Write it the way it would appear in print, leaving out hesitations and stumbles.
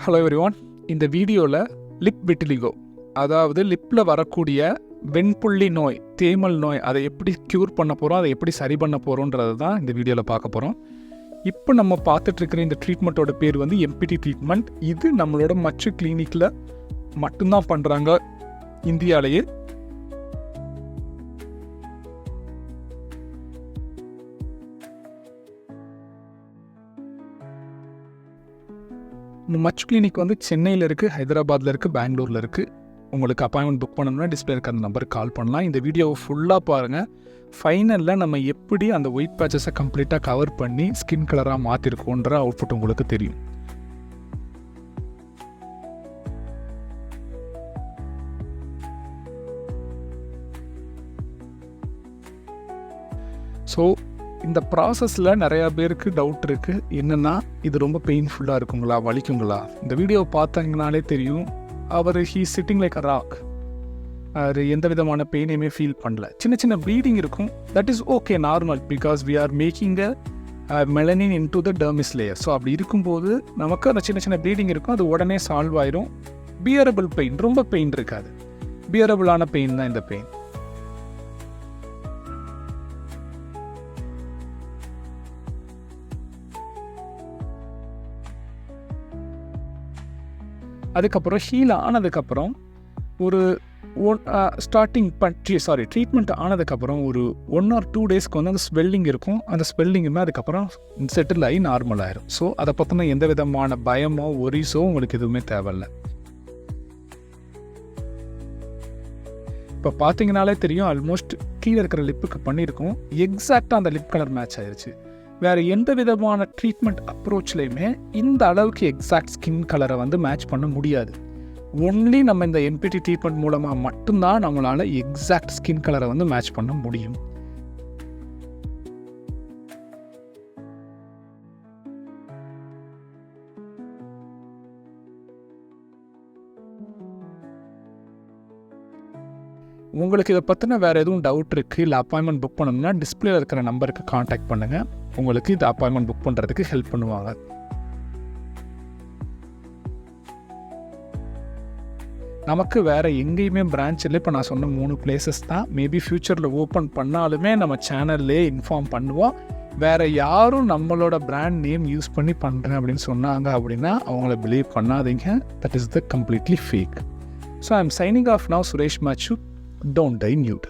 Hello everyone, இந்த வீடியோவில் lip vitiligo, அதாவது லிப்பில் வரக்கூடிய வெண்புள்ளி நோய், தேமல் நோய், அதை எப்படி க்யூர் பண்ண போகிறோம், அதை எப்படி சரி பண்ண போகிறோன்றது தான் இந்த வீடியோவில் பார்க்க போகிறோம். இப்போ நம்ம பார்த்துட்ருக்கிற இந்த ட்ரீட்மெண்ட்டோட பேர் வந்து எம்பிடி ட்ரீட்மெண்ட். இது நம்மளோட மச்சு கிளினிக்கில் மட்டும்தான் பண்ணுறாங்க இந்தியாவிலேயே. மச்சு கிளினிக் வந்து சென்னையில் இருக்குது, ஹைதராபாத்தில் இருக்குது, பெங்களூரில் இருக்குது. உங்களுக்கு அப்பாயின்மெண்ட் புக் பண்ணணும்னா டிஸ்பிளே இருக்கிற அந்த நம்பருக்கு கால் பண்ணலாம். இந்த வீடியோவை ஃபுல்லாக பாருங்கள். ஃபைனலில் நம்ம எப்படி அந்த ஒயிட் பேச்சஸை கம்ப்ளீட்டாக கவர் பண்ணி ஸ்கின் கலராக மாற்றிருக்கோன்ற அவுட்புட் உங்களுக்கு தெரியும். ஸோ இந்த ப்ராசஸில் நிறையா பேருக்கு டவுட் இருக்குது. என்னென்னா, இது ரொம்ப பெயின்ஃபுல்லாக இருக்குங்களா, வலிக்குங்களா? இந்த வீடியோவை பார்த்தீங்கனாலே தெரியும். அவர் சிட்டிங் லைக் அ ராக். அவர் எந்த விதமான பெயினையுமே ஃபீல் பண்ணல. சின்ன சின்ன ப்ளீடிங் இருக்கும், that is okay, normal, because we are making a melanin into the dermis layer. So அப்படி இருக்கும்போது நமக்கு அந்த சின்ன சின்ன ப்ளீடிங் இருக்கும், அது உடனே சால்வ் ஆயிரும். பியரபிள் பெயின், ரொம்ப பெயின் இருக்காது, பியரபிளான பெயின் தான் இந்த பெயின். அதுக்கப்புறம் ஹீல் ஆனதுக்கப்புறம் ஒரு ட்ரீட்மெண்ட் ஆனதுக்கப்புறம் ஒரு 1 or 2 டேஸ்க்கு வந்து அந்த ஸ்வெல்லிங் இருக்கும். அந்த ஸ்வெல்லிங்குமே அதுக்கப்புறம் செட்டில் ஆகி நார்மல் ஆயிரும். ஸோ அதை பற்றின எந்த விதமான பயமோ ஒரிஸோ உங்களுக்கு எதுவுமே தேவையில்லை. இப்போ பார்த்தீங்கனாலே தெரியும், ஆல்மோஸ்ட் கீழே இருக்கிற லிப்புக்கு பண்ணியிருக்கோம். எக்ஸாக்டாக அந்த லிப் கலர் மேட்ச் ஆயிடுச்சு. வேறு எந்த விதமான ட்ரீட்மெண்ட் அப்ரோச்லேயுமே இந்த அளவுக்கு எக்ஸாக்ட் ஸ்கின் கலரை வந்து மேட்ச் பண்ண முடியாது. ஒன்லி நம்ம இந்த எம்பிடி ட்ரீட்மெண்ட் மூலமாக மட்டும்தான் நம்மளால் எக்ஸாக்ட் ஸ்கின் கலரை வந்து மேட்ச் பண்ண முடியும். உங்களுக்கு இதை பற்றின வேறு எதுவும் டவுட் இருக்குது, இல்லை அப்பாயின்மெண்ட் புக் பண்ணணும்னா டிஸ்பிளேல இருக்கிற நம்பருக்கு காண்டாக்ட் பண்ணுங்கள். உங்களுக்கு இந்த அப்பாயின்மெண்ட் புக் பண்ணுறதுக்கு ஹெல்ப் பண்ணுவாங்க. நமக்கு வேறு எங்கேயுமே பிரான்ச் இல்லை. இப்போ நான் சொன்ன 3 பிளேசஸ் தான். மேபி ஃப்யூச்சரில் ஓப்பன் பண்ணாலுமே நம்ம சேனல்லே இன்ஃபார்ம் பண்ணுவோம். வேறு யாரும் நம்மளோட பிராண்ட் நேம் யூஸ் பண்ணி பண்ணுறேன் அப்படின்னு சொன்னாங்க அப்படின்னா அவங்கள பிலீவ் பண்ணாதீங்க. That is the completely fake. So I am signing off now. Suresh மாச்சு. Don't die nude.